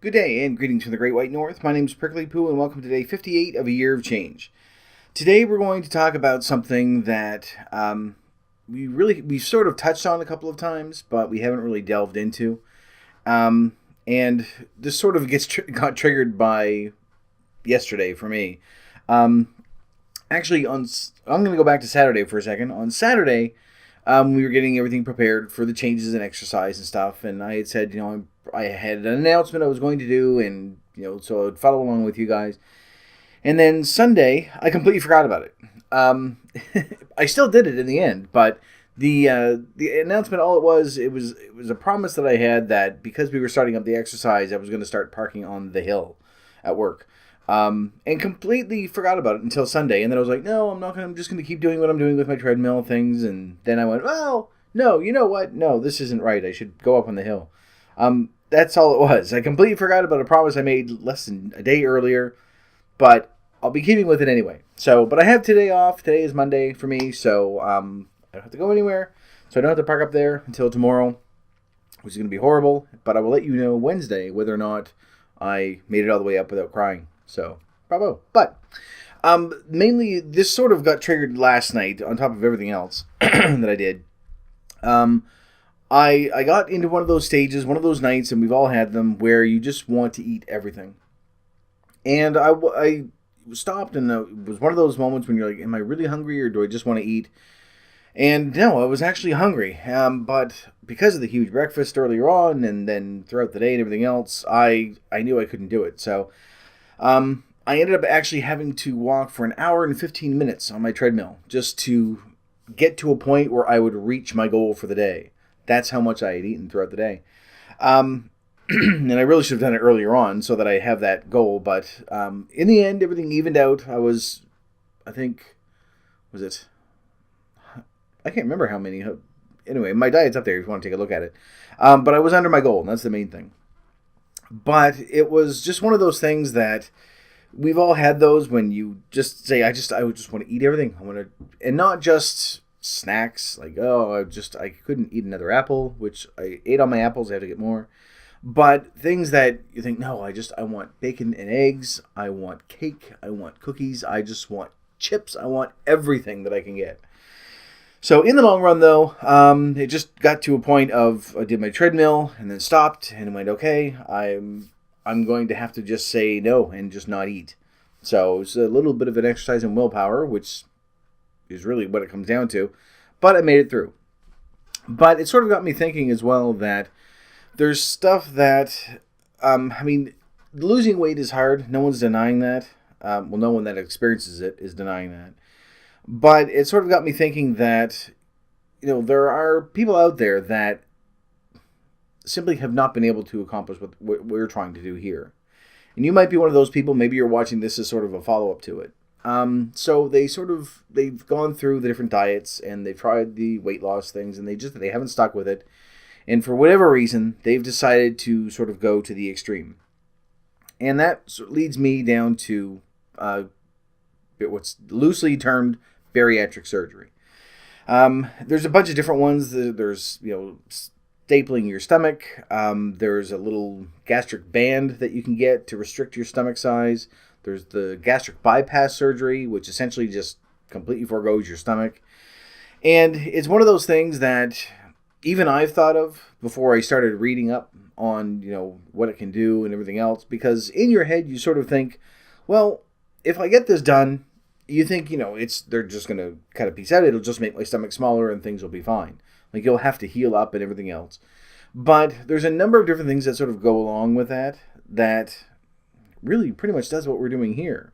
Good day and greetings from the Great White North. My name is Prickly Poo and welcome to day 58 of A Year of Change. Today we're going to talk about something that we've sort of touched on a couple of times, but we haven't really delved into. And this sort of got triggered by yesterday for me. Actually, I'm going to go back to Saturday for a second. On Saturday, we were getting everything prepared for the changes in exercise and stuff, and I had said, I had an announcement I was going to do, and so I would follow along with you guys. And then Sunday, I completely forgot about it. I still did it in the end, but the announcement, all it was a promise that I had that because we were starting up the exercise, I was going to start parking on the hill at work. And completely forgot about it until Sunday, and then I was like, no, I'm not gonna. I'm just gonna keep doing what I'm doing with my treadmill things. And then I went, well, no, you know what? No, this isn't right. I should go up on the hill. That's all it was. I completely forgot about a promise I made less than a day earlier, but I'll be keeping with it anyway. So, but I have today off. Today is Monday for me, so I don't have to go anywhere. So I don't have to park up there until tomorrow, which is going to be horrible. But I will let you know Wednesday whether or not I made it all the way up without crying. So, bravo. But mainly, this sort of got triggered last night on top of everything else that I did. I got into one of those stages, one of those nights, and we've all had them, where you just want to eat everything. And I stopped, and it was one of those moments when you're like, am I really hungry, or do I just want to eat? And no, I was actually hungry. But because of the huge breakfast earlier on, and then throughout the day and everything else, I knew I couldn't do it. So I ended up actually having to walk for an hour and 15 minutes on my treadmill just to get to a point where I would reach my goal for the day. That's how much I had eaten throughout the day. And I really should have done it earlier on so that I have that goal. But in the end, everything evened out. I can't remember how many. Anyway, my diet's up there if you want to take a look at it. But I was under my goal, and that's the main thing. But it was just one of those things that we've all had those when you just say, I would just want to eat everything. And not just snacks, like, I couldn't eat another apple, which I ate all my apples, I had to get more. But things that you think, no, I want bacon and eggs, I want cake, I want cookies, I just want chips, I want everything that I can get. So in the long run, though, it just got to a point of I did my treadmill and then stopped and went, okay, I'm going to have to just say no and just not eat. So it's a little bit of an exercise in willpower, which is really what it comes down to. But I made it through. But it sort of got me thinking as well that there's stuff that, losing weight is hard. No one's denying that. No one that experiences it is denying that. But it sort of got me thinking that, there are people out there that simply have not been able to accomplish what we're trying to do here. And you might be one of those people. Maybe you're watching this as sort of a follow-up to it. So they've gone through the different diets and they've tried the weight loss things and they haven't stuck with it. And for whatever reason, they've decided to sort of go to the extreme. And that leads me down to what's loosely termed bariatric surgery. There's a bunch of different ones. There's, stapling your stomach. There's a little gastric band that you can get to restrict your stomach size. There's the gastric bypass surgery, which essentially just completely forgoes your stomach. And it's one of those things that even I've thought of before I started reading up on, what it can do and everything else. Because in your head, you sort of think, well, if I get this done, you think, they're just going to cut a piece out. It'll just make my stomach smaller and things will be fine. Like, you'll have to heal up and everything else. But there's a number of different things that sort of go along with that really pretty much does what we're doing here.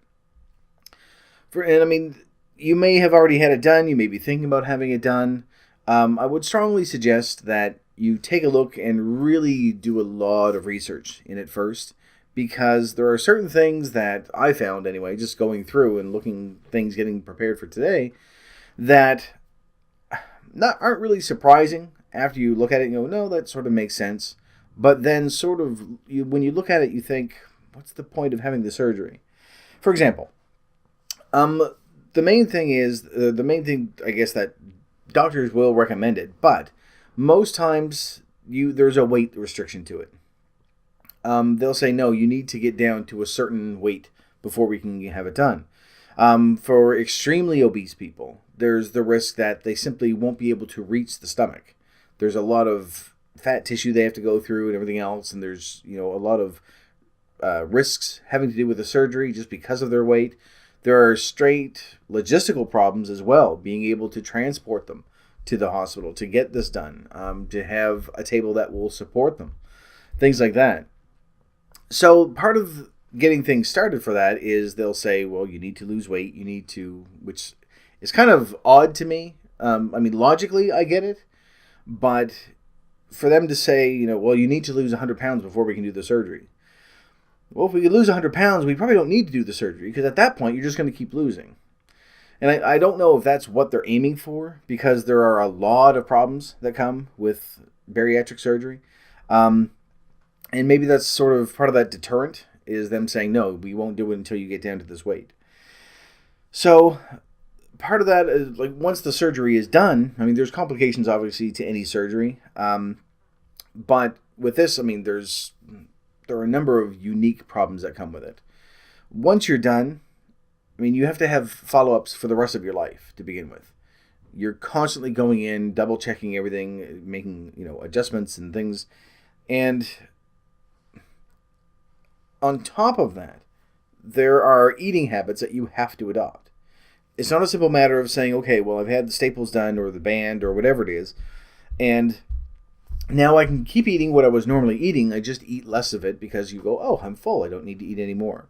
You may have already had it done. You may be thinking about having it done. I would strongly suggest that you take a look and really do a lot of research in it first, because there are certain things that I found anyway, just going through and looking things, getting prepared for today, that aren't really surprising. After you look at it, no, that sort of makes sense. But then sort of, when you look at it, you think, what's the point of having the surgery? For example, the main thing, I guess, that doctors will recommend it, but most times there's a weight restriction to it. they'll say, no, you need to get down to a certain weight before we can have it done. For extremely obese people, there's the risk that they simply won't be able to reach the stomach. There's a lot of fat tissue they have to go through and everything else, and there's a lot of risks having to do with the surgery just because of their weight. There are straight logistical problems as well, being able to transport them to the hospital to get this done, to have a table that will support them, things like that. So part of getting things started for that is they'll say, well, you need to lose weight, which is kind of odd to me. Logically, I get it, but for them to say, well, you need to lose 100 pounds before we can do the surgery. Well, if we could lose 100 pounds, we probably don't need to do the surgery, because at that point, you're just going to keep losing. And I don't know if that's what they're aiming for, because there are a lot of problems that come with bariatric surgery. And maybe that's sort of part of that deterrent, is them saying, no, we won't do it until you get down to this weight. So part of that is, like, once the surgery is done, there's complications, obviously, to any surgery. But with this, there are a number of unique problems that come with it. Once you're done, you have to have follow-ups for the rest of your life to begin with. You're constantly going in, double-checking everything, making, adjustments and things. And on top of that, there are eating habits that you have to adopt. It's not a simple matter of saying, okay, well, I've had the staples done or the band or whatever it is, and now I can keep eating what I was normally eating. I just eat less of it because you go, oh, I'm full. I don't need to eat anymore.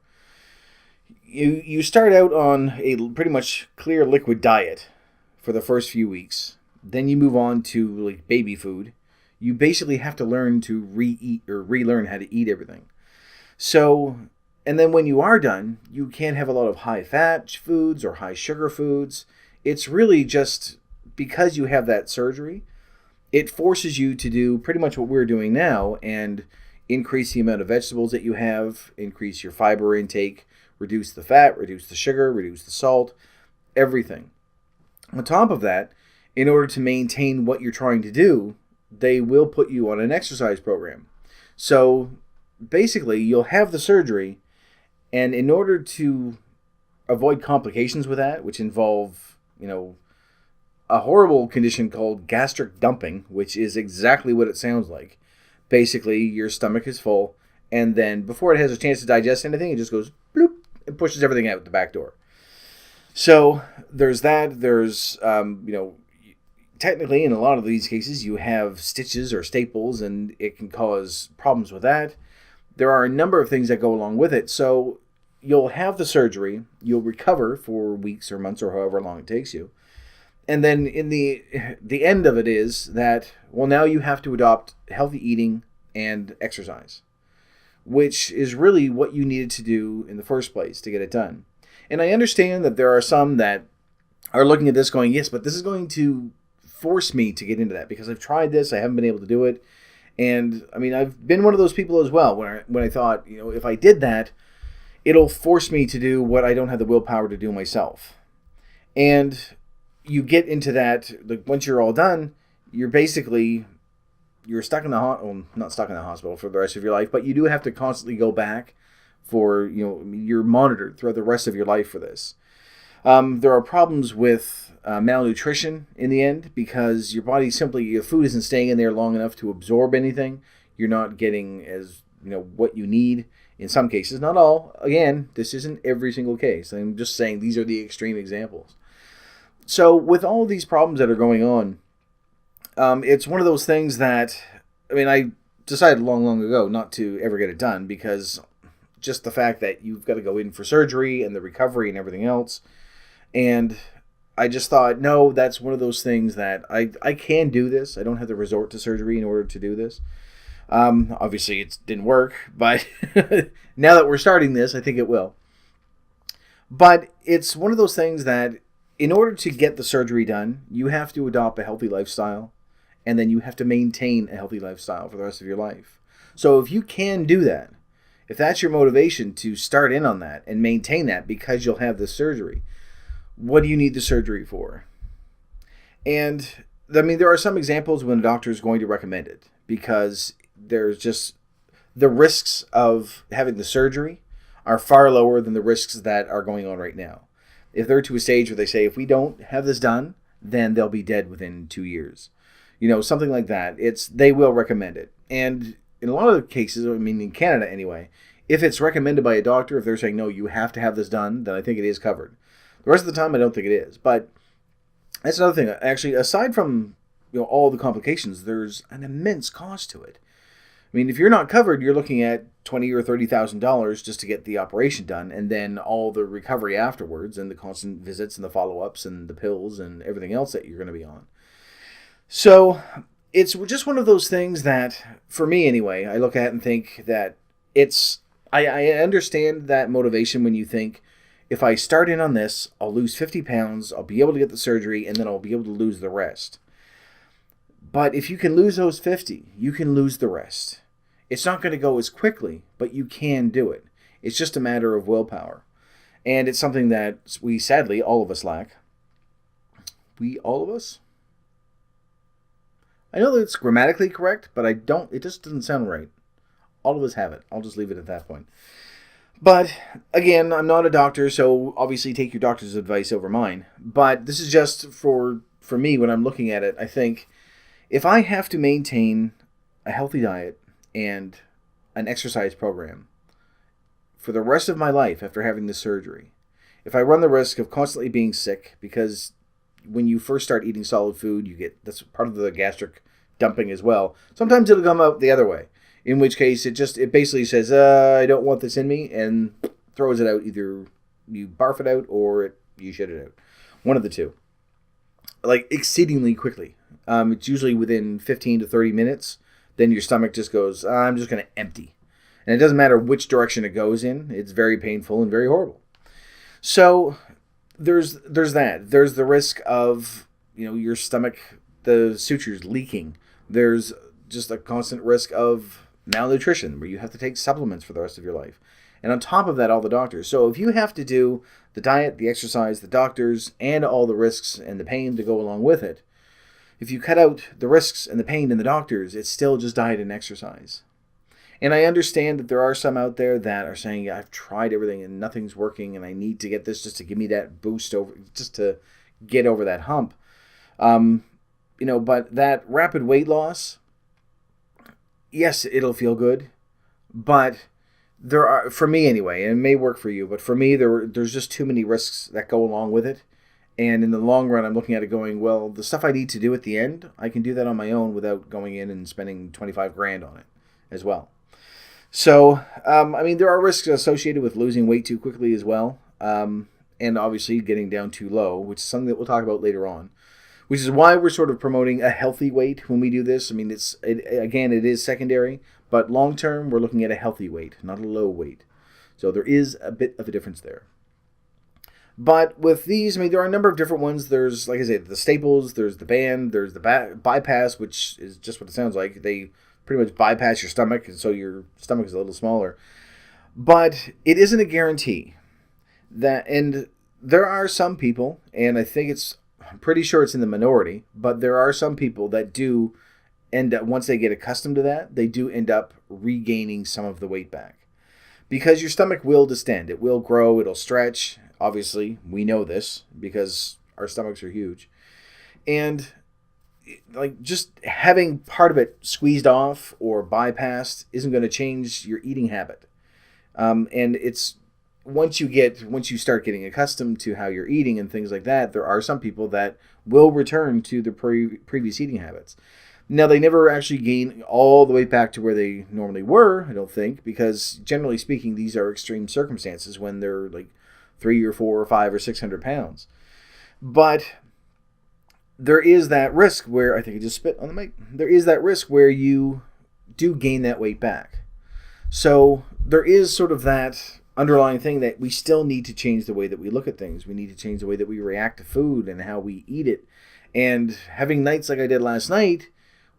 You start out on a pretty much clear liquid diet for the first few weeks. Then you move on to like baby food. You basically have to learn to re-eat or relearn how to eat everything. So, and then when you are done, you can't have a lot of high-fat foods or high-sugar foods. It's really just because you have that surgery, it forces you to do pretty much what we're doing now and increase the amount of vegetables that you have, increase your fiber intake, reduce the fat, reduce the sugar, reduce the salt, everything. On top of that, in order to maintain what you're trying to do, they will put you on an exercise program. So basically, you'll have the surgery, and in order to avoid complications with that, which involve, a horrible condition called gastric dumping, which is exactly what it sounds like. Basically, your stomach is full, and then before it has a chance to digest anything, it just goes bloop and pushes everything out the back door. So there's that. There's, technically in a lot of these cases, you have stitches or staples, and it can cause problems with that. There are a number of things that go along with it. So you'll have the surgery, you'll recover for weeks or months or however long it takes you. And then in the end of it is that, well, now you have to adopt healthy eating and exercise, which is really what you needed to do in the first place to get it done. And I understand that there are some that are looking at this going, yes, but this is going to force me to get into that because I've tried this, I haven't been able to do it. And I've been one of those people as well when I thought, if I did that, it'll force me to do what I don't have the willpower to do myself. And you get into that, like, once you're all done, you're stuck in not stuck in the hospital for the rest of your life, but you do have to constantly go back for, you're monitored throughout the rest of your life for this. There are problems with malnutrition in the end because your body your food isn't staying in there long enough to absorb anything. You're not getting what you need in some cases, not all. Again, this isn't every single case. I'm just saying these are the extreme examples. So with all of these problems that are going on, it's one of those things that, I decided long ago not to ever get it done because just the fact that you've got to go in for surgery and the recovery and everything else. And I just thought, no, that's one of those things that I can do this. I don't have to resort to surgery in order to do this. Obviously, it didn't work, but now that we're starting this, I think it will. But it's one of those things that in order to get the surgery done, you have to adopt a healthy lifestyle, and then you have to maintain a healthy lifestyle for the rest of your life. So if you can do that, if that's your motivation to start in on that and maintain that because you'll have this surgery, what do you need the surgery for? And there are some examples when a doctor is going to recommend it because there's just the risks of having the surgery are far lower than the risks that are going on right now. If they're to a stage where they say, if we don't have this done, then they'll be dead within 2 years. Something like that. They will recommend it. And in a lot of cases, in Canada anyway, if it's recommended by a doctor, if they're saying, no, you have to have this done, then I think it is covered. The rest of the time, I don't think it is. But that's another thing. Actually, aside from all the complications, there's an immense cost to it. If you're not covered, you're looking at $20,000 or $30,000 just to get the operation done, and then all the recovery afterwards, and the constant visits and the follow-ups and the pills and everything else that you're going to be on. So it's just one of those things that, for me anyway, I look at and think that I understand that motivation when you think, if I start in on this, I'll lose 50 pounds, I'll be able to get the surgery, and then I'll be able to lose the rest. But if you can lose those 50, you can lose the rest. It's not going to go as quickly, but you can do it. It's just a matter of willpower. And it's something that we, sadly, all of us lack. All of us? I know that it's grammatically correct, but it just doesn't sound right. All of us have it. I'll just leave it at that point. But, again, I'm not a doctor, so obviously take your doctor's advice over mine. But this is just for me, when I'm looking at it, I think, if I have to maintain a healthy diet and an exercise program for the rest of my life after having this surgery, if I run the risk of constantly being sick, because when you first start eating solid food, that's part of the gastric dumping as well. Sometimes it'll come out the other way, in which case it basically says, I don't want this in me, and throws it out. Either you barf it out or you shit it out. One of the two. Like, exceedingly quickly. It's usually within 15 to 30 minutes. Then your stomach just goes, I'm just going to empty. And it doesn't matter which direction it goes in. It's very painful and very horrible. So there's that. There's the risk of, your stomach, the sutures leaking. There's just a constant risk of malnutrition, where you have to take supplements for the rest of your life. And on top of that, all the doctors. So if you have to do the diet, the exercise, the doctors, and all the risks and the pain to go along with it, if you cut out the risks and the pain and the doctors, it's still just diet and exercise. And I understand that there are some out there that are saying, I've tried everything and nothing's working, and I need to get this just to give me that boost over, just to get over that hump. But that rapid weight loss, yes, it'll feel good, but there are, for me anyway, and it may work for you, but for me, there's just too many risks that go along with it. And in the long run, I'm looking at it going, well, the stuff I need to do at the end, I can do that on my own without going in and spending $25,000 on it as well. So, there are risks associated with losing weight too quickly as well. And obviously getting down too low, which is something that we'll talk about later on. Which is why we're sort of promoting a healthy weight when we do this. It is secondary, but long term, we're looking at a healthy weight, not a low weight. So there is a bit of a difference there. But with these, there are a number of different ones. There's, like I said, the staples, there's the band, there's the bypass, which is just what it sounds like. They pretty much bypass your stomach, and so your stomach is a little smaller. But it isn't a guarantee. And there are some people, and I'm pretty sure it's in the minority, but there are some people that do end up, once they get accustomed to that, they do end up regaining some of the weight back. Because your stomach will distend. It will grow. It'll stretch. Obviously, we know this because our stomachs are huge. And just having part of it squeezed off or bypassed isn't going to change your eating habit. And it's once you start getting accustomed to how you're eating and things like that, there are some people that will return to their previous eating habits. Now, they never actually gain all the way back to where they normally were, I don't think, because generally speaking, these are extreme circumstances when they're like 3 or 4 or 5 or 600 pounds. But there is that risk where, I think I just spit on the mic, there is that risk where you do gain that weight back. So there is sort of that underlying thing that we still need to change the way that we look at things. We need to change the way that we react to food and how we eat it. And having nights like I did last night,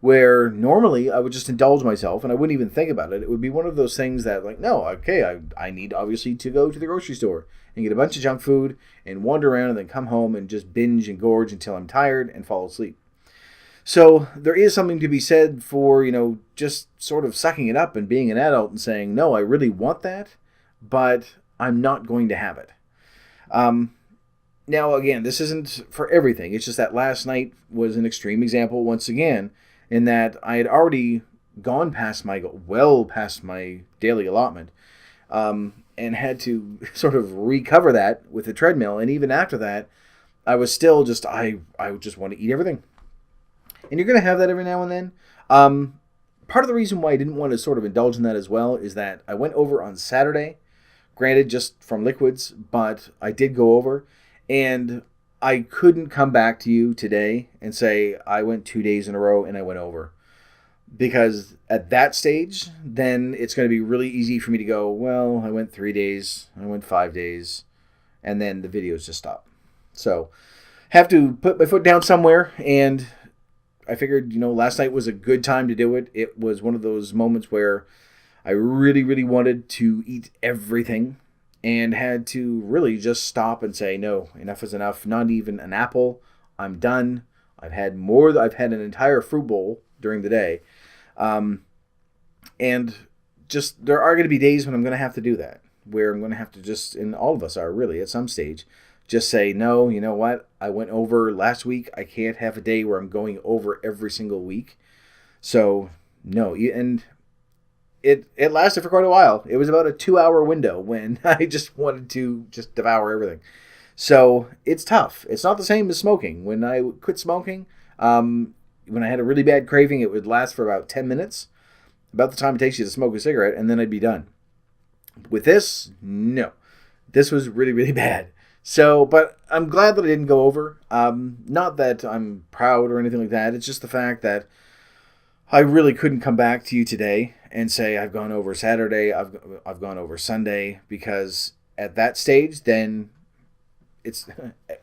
where normally I would just indulge myself and I wouldn't even think about it. It would be one of those things that I need obviously to go to the grocery store and get a bunch of junk food and wander around and then come home and just binge and gorge until I'm tired and fall asleep. So there is something to be said for, just sort of sucking it up and being an adult and saying, no, I really want that, but I'm not going to have it. Now, again, this isn't for everything. It's just that last night was an extreme example, once again, in that I had already gone well past my daily allotment, and had to sort of recover that with the treadmill. And even after that, I was still just, I just want to eat everything. And you're going to have that every now and then. Part of the reason why I didn't want to sort of indulge in that as well is that I went over on Saturday, granted just from liquids, but I did go over, and I couldn't come back to you today and say I went 2 days in a row and I went over. Because at that stage, then it's going to be really easy for me to go, well, I went 3 days, I went 5 days, and then the videos just stop. So, have to put my foot down somewhere, and I figured, last night was a good time to do it. It was one of those moments where I really, really wanted to eat everything and had to really just stop and say, no, enough is enough. Not even an apple. I'm done. I've had an entire fruit bowl during the day. And just, there are going to be days when I'm going to have to do that, where I'm going to have to just, and all of us are really at some stage, just say, no, you know what? I went over last week. I can't have a day where I'm going over every single week. So, no. And it lasted for quite a while. It was about a 2-hour window when I just wanted to just devour everything. So, it's tough. It's not the same as smoking. When I quit smoking, when I had a really bad craving, it would last for about 10 minutes. About the time it takes you to smoke a cigarette, and then I'd be done. With this, no. This was really, really bad. So, but I'm glad that I didn't go over. Not that I'm proud or anything like that. It's just the fact that I really couldn't come back to you today and say I've gone over Saturday, I've gone over Sunday, because at that stage, then it's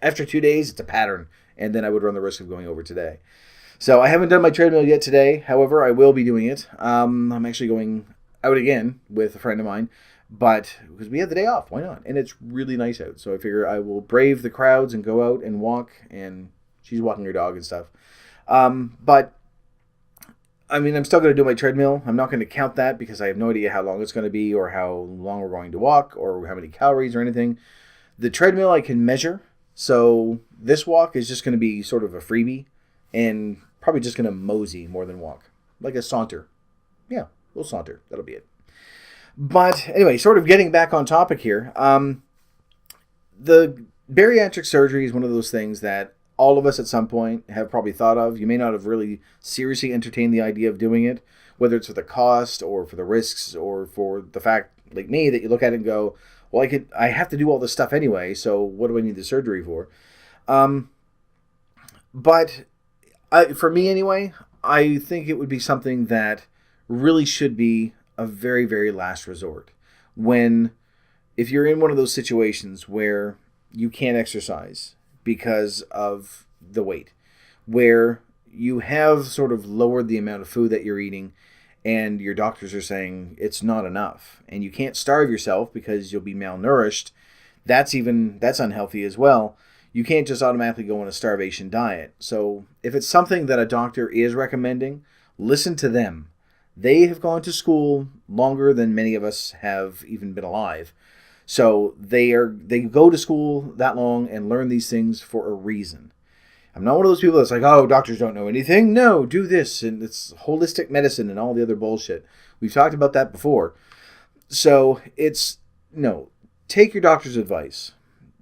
after 2 days, it's a pattern, and then I would run the risk of going over today. So I haven't done my treadmill yet today. However, I will be doing it. I'm actually going out again with a friend of mine. But because we had the day off, why not? And it's really nice out. So I figure I will brave the crowds and go out and walk. And she's walking her dog and stuff. But, I mean, I'm still going to do my treadmill. I'm not going to count that because I have no idea how long it's going to be or how long we're going to walk or how many calories or anything. The treadmill I can measure. So this walk is just going to be sort of a freebie. And probably just going to mosey more than walk. Like a saunter. Yeah, a little saunter. That'll be it. But anyway, sort of getting back on topic here, the bariatric surgery is one of those things that all of us at some point have probably thought of. You may not have really seriously entertained the idea of doing it, whether it's for the cost or for the risks or for the fact, like me, that you look at it and go, well, I have to do all this stuff anyway, so what do I need the surgery for? But for me anyway, I think it would be something that really should be a very, very last resort. If you're in one of those situations where you can't exercise because of the weight, where you have sort of lowered the amount of food that you're eating and your doctors are saying it's not enough and you can't starve yourself because you'll be malnourished, that's unhealthy as well. You can't just automatically go on a starvation diet. So if it's something that a doctor is recommending, listen to them. They have gone to school longer than many of us have even been alive. So they go to school that long and learn these things for a reason. I'm not one of those people that's like, oh, doctors don't know anything. No, do this. And it's holistic medicine and all the other bullshit. We've talked about that before. So take your doctor's advice.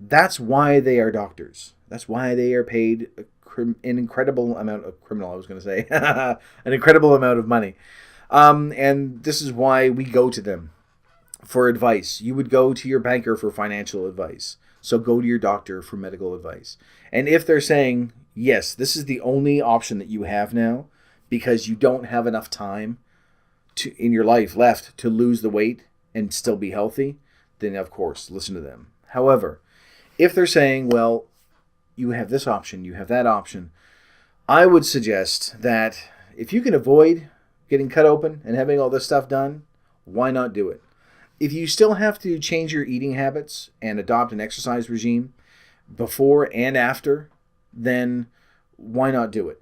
That's why they are doctors. That's why they are paid an incredible amount of an incredible amount of money. And this is why we go to them for advice. You would go to your banker for financial advice. So go to your doctor for medical advice. And if they're saying, yes, this is the only option that you have now because you don't have enough time in your life left to lose the weight and still be healthy, then of course, listen to them. However, if they're saying, well, you have this option, you have that option, I would suggest that if you can avoid getting cut open and having all this stuff done, why not do it? If you still have to change your eating habits and adopt an exercise regime before and after, then why not do it?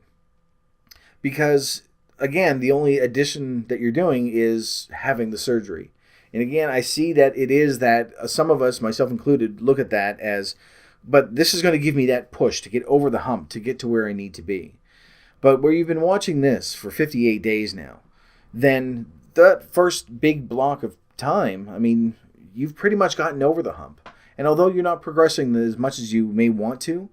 because, again, the only addition that you're doing is having the surgery. And again, I see that it is that some of us, myself included, look at that as, but this is going to give me that push to get over the hump, to get to where I need to be. But where you've been watching this for 58 days now, then that first big block of time, I mean, you've pretty much gotten over the hump. And although you're not progressing as much as you may want to,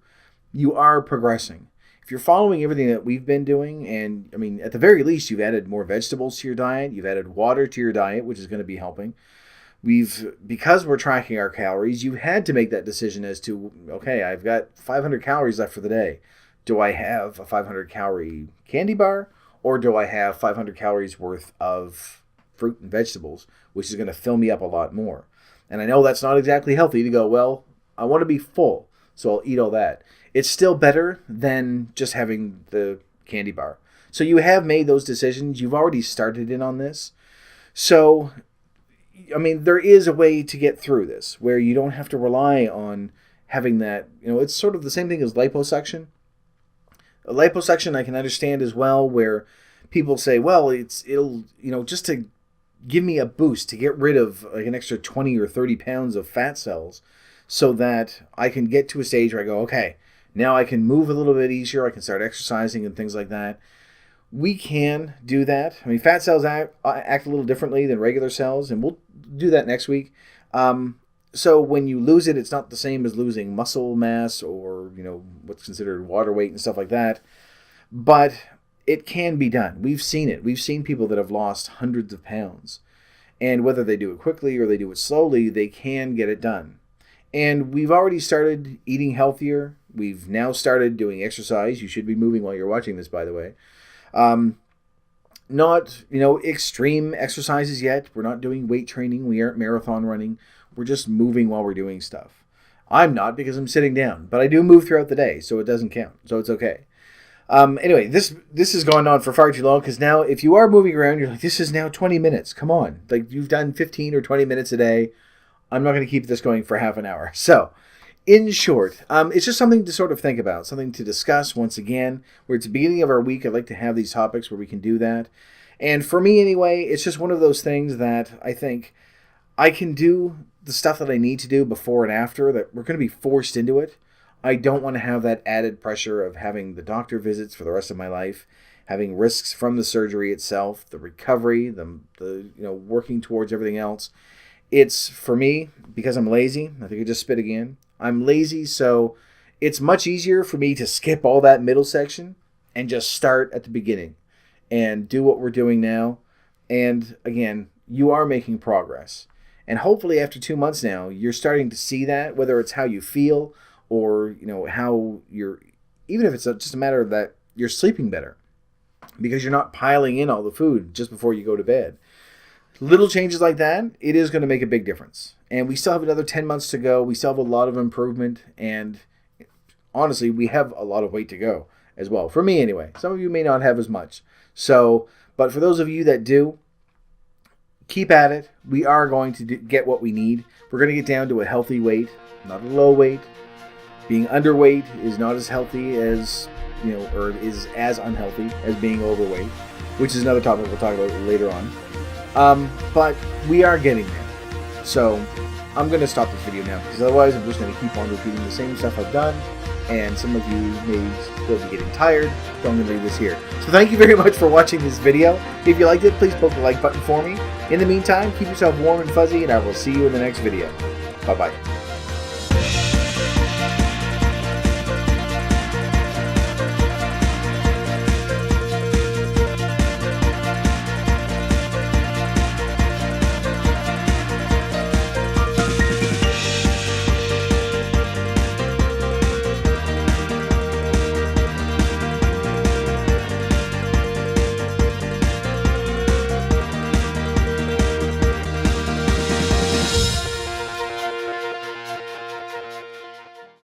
you are progressing. If you're following everything that we've been doing, and I mean, at the very least, you've added more vegetables to your diet, you've added water to your diet, which is going to be helping. Because we're tracking our calories, you had to make that decision as to, okay, I've got 500 calories left for the day. Do I have a 500 calorie candy bar, or do I have 500 calories worth of fruit and vegetables, which is going to fill me up a lot more? And I know that's not exactly healthy to go, well, I want to be full, so I'll eat all that. It's still better than just having the candy bar. So you have made those decisions. You've already started in on this. So, I mean, there is a way to get through this where you don't have to rely on having that. It's sort of the same thing as liposuction. A liposuction I can understand as well, where people say, well, it'll just to give me a boost to get rid of like an extra 20 or 30 pounds of fat cells so that I can get to a stage where I go, okay, now I can move a little bit easier. I can start exercising and things like that. We can do that. I mean, fat cells act a little differently than regular cells, and we'll do that next week. So when you lose it, it's not the same as losing muscle mass or, what's considered water weight and stuff like that. But it can be done. We've seen it. We've seen people that have lost hundreds of pounds. And whether they do it quickly or they do it slowly, they can get it done. And we've already started eating healthier. We've now started doing exercise. You should be moving while you're watching this, by the way. Not, extreme exercises yet. We're not doing weight training. We aren't marathon running. We're just moving while we're doing stuff. I'm not, because I'm sitting down. But I do move throughout the day, so it doesn't count. So it's okay. Anyway, this has gone on for far too long, because now if you are moving around, you're like, this is now 20 minutes. Come on. Like, you've done 15 or 20 minutes a day. I'm not going to keep this going for half an hour. So, in short, it's just something to sort of think about, something to discuss once again. Where it's the beginning of our week, I'd like to have these topics where we can do that. And for me anyway, it's just one of those things that I think I can do the stuff that I need to do before and after, that we're going to be forced into it. I don't want to have that added pressure of having the doctor visits for the rest of my life, having risks from the surgery itself, the recovery, the working towards everything else. It's, for me, because I'm lazy, I think I just spit again. I'm lazy, so it's much easier for me to skip all that middle section and just start at the beginning and do what we're doing now. And again, you are making progress. And hopefully after 2 months now, you're starting to see that, whether it's how you feel or, how you're, even if it's just a matter of that you're sleeping better because you're not piling in all the food just before you go to bed. Little changes like that, it is going to make a big difference. And we still have another 10 months to go. We still have a lot of improvement. And honestly, we have a lot of weight to go as well. For me anyway. Some of you may not have as much. So, but for those of you that do, keep at it. We are going to get what we need. We're going to get down to a healthy weight, not a low weight. Being underweight is not as healthy as, or is as unhealthy as being overweight, which is another topic we'll talk about later on. But we are getting there. So I'm going to stop this video now, because otherwise I'm just going to keep on repeating the same stuff I've done, and some of you may still be getting tired, so I'm going to leave this here. So thank you very much for watching this video. If you liked it, please poke the like button for me. In the meantime, keep yourself warm and fuzzy, and I will see you in the next video. Bye-bye.